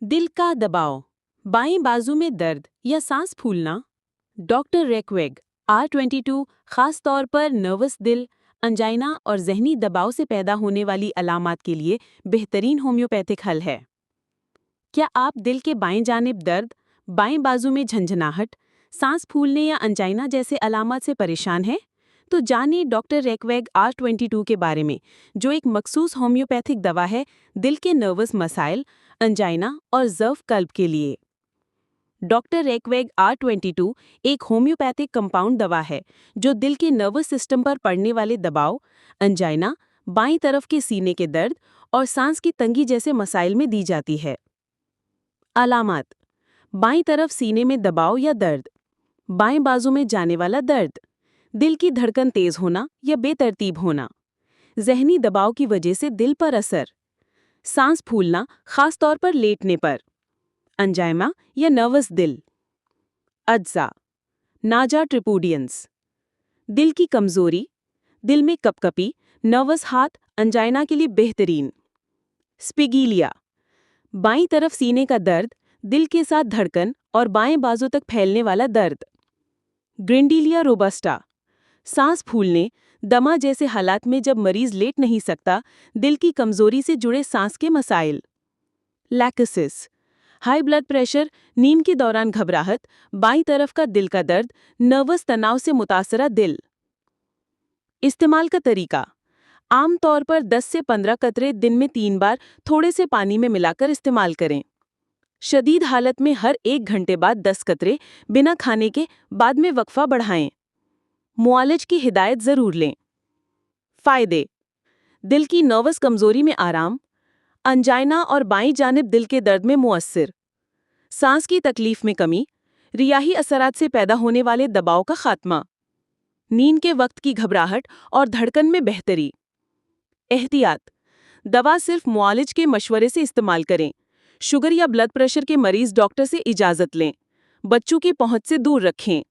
दिल का दबाव, बाएं बाजू में दर्द या सांस फूलना। डॉक्टर रेक्वेग R22 खास तौर पर नर्वस दिल, अंजाइना और जहनी दबाव से पैदा होने वाली अलामात के लिए बेहतरीन होम्योपैथिक हल है। क्या आप दिल के बाएं जानिब दर्द, बाएं बाजू में झंझनाहट, सांस फूलने या अंजाइना जैसे अलामात से परेशान हैं? तो जानिए डॉक्टर रेक्वेग R22 के बारे में, जो एक मखसूस होम्योपैथिक दवा है दिल के नर्वस मसाइल, अंजाइना और ज़र्फ कल्ब के लिए। डॉक्टर रेक्वेग R22 एक होम्योपैथिक कंपाउंड दवा है जो दिल के नर्वस सिस्टम पर पड़ने वाले दबाव, अंजाइना, बाईं तरफ के सीने के दर्द और सांस की तंगी जैसे मसाइल में दी जाती है। अलामात: बाईं तरफ सीने में दबाव या दर्द, बाएं बाजू में जाने वाला दर्द, दिल की धड़कन तेज होना या बेतरतीब होना, जहनी दबाव की वजह से दिल पर असर, सांस फूलना खास तौर पर लेटने पर, अंजाइना या नर्वस दिल। अज्जा: नाजा ट्रिपुडियंस, दिल की कमजोरी, दिल में कपकपी, नर्वस हार्ट, अंजाइना के लिए बेहतरीन। स्पिगीलिया: बाईं तरफ सीने का दर्द, दिल के साथ धड़कन और बाएं बाजू तक फैलने वाला दर्द। ग्रिंडीलिया रोबस्टा: सांस फूलने, दमा जैसे हालात में जब मरीज लेट नहीं सकता, दिल की कमजोरी से जुड़े सांस के मसाइल। लैकोसिस: हाई ब्लड प्रेशर, नींद के दौरान घबराहट, बाईं तरफ का दिल का दर्द, नर्वस तनाव से मुतासरा दिल। इस्तेमाल का तरीका: आम तौर पर 10 से 15 कतरे दिन में 3 बार थोड़े से पानी में मिलाकर इस्तेमाल करें। शदीद हालत में हर 1 घंटे बाद 10 कतरे बिना खाने के बाद में वक्फा बढ़ाएं। मुआलिज की हिदायत जरूर लें। फायदे: दिल की नर्वस कमजोरी में आराम, अंजाइना और बाईं जानिब दिल के दर्द में मुअस्सिर, सांस की तकलीफ में कमी, रियाही असरात से पैदा होने वाले दबाव का खात्मा, नींद के वक्त की घबराहट और धड़कन में बेहतरी। एहतियात: दवा सिर्फ मुआलिज के मशवरे से इस्तेमाल करें। शुगर या ब्लड प्रेशर के मरीज डॉक्टर से इजाजत लें। बच्चों की पहुंच से दूर रखें।